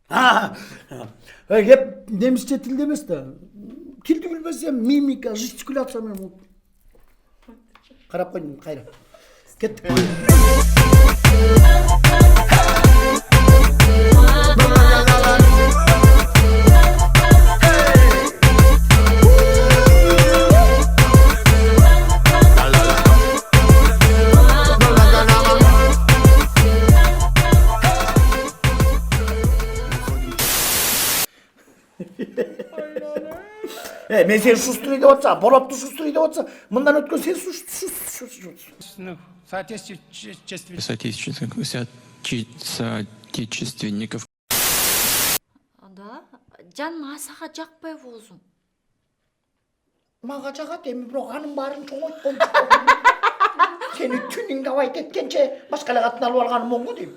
Ha. Hep немисче тилде эмес да. Тилди билбесем мимика, жестикуляция менен болот. Карап койдум, кайра. Кеттик. Мен сени шустрый деп атсам, Болотты шустрый деп атсам, мындан өткөн сен Ну, соотечественников. Да? Жаным асаға жақпай болсун. Мага жагат эми бирок анын баарын чоңойткон. Сени түнүң кабайт эткенче башка эле катын алып алганым оңго дейм.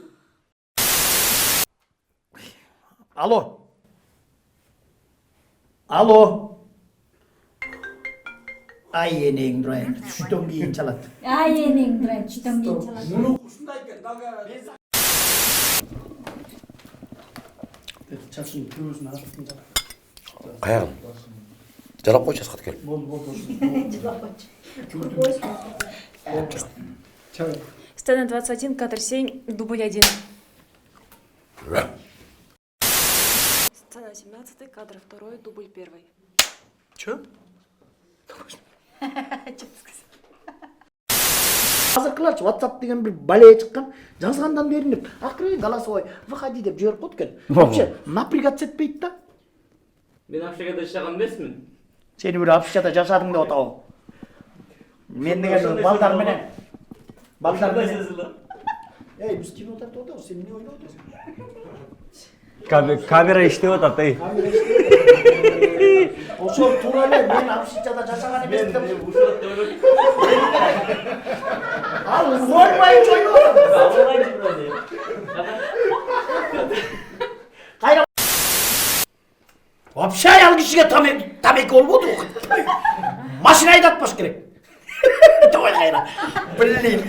Алло. Алло. Ай энең Брайан, түштөн кийин чалат. Ай энең Брайан, түштөн кийин чалат. Муну ушундай экен, дагы. Чачын көзүн артын чалат. Каягын? Жалап койчу асхат келип. Болду. Сцена 21, кадр 7, дубль 1. Сцена 17, кадр 2, дубль 1. Чё? Азыркыларчы WhatsApp деген бир бале чыккан, жазгандан беринип, акыры голосовой выходи деп жиберип коет экен. Вообще напрягаться этпейт да. Мен Африкада жашаган эмесмин. Сени бир Африкада жашадың деп атабы. Мен деген балдар менен. Эй, биз кино тартып атабыз, сен эмне ойлоп атасың? Камера иштеп атат, ey. Ошол туура эле мен Африкада жашаган эмес деп. Ал ойбай ойлоп атам. Кайра. Вообще аял кишиге тамеки болбоду. Машина айдатпаш керек. Давай кайра. Блин.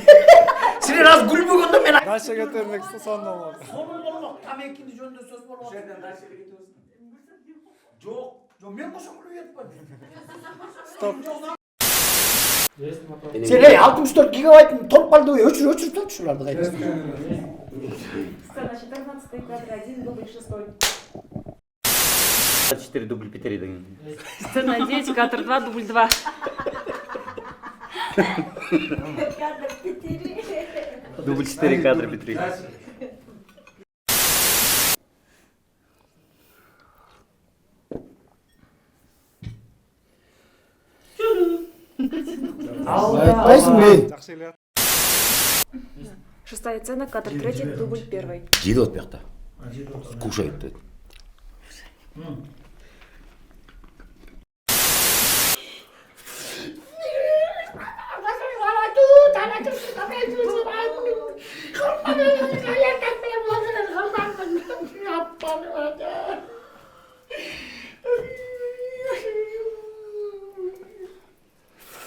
Сен раз күлбөгөндө мен Дальше кетермек сонун болот. сонун болмок. Тамекини жөнүндө сөз болуп атат. Жок, мен кошо күлүп жатпадым. Стоп. Сен 64 гигабайт толуп калды, өчүрүп салчы ушуларды кайра. Сцена 14, кадр 1, дубль 6. 4 дубль 5 деген. Сцена 9, кадр 2, дубль 2. Дубль 4 кадр 5. Айтпайсың мен. Жакшы эле. 6 сцена, кадр 3, дубль 1. Жейди от биякта. Кушает дейт.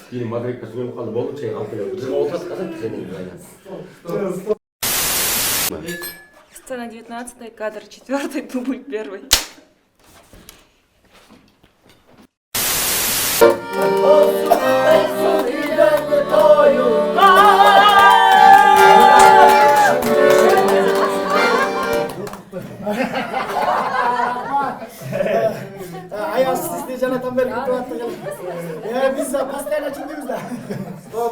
Кийин мадрикка сүгөнүп калды, болду, чейин алып келип. Бизге отурат казак сенин Брайан. Сцена 19, кадр 4, дубль 1. Аясыз сизди жанатан бери күтүп аттык. Биз постоянно чындыйбыз да. Стоп.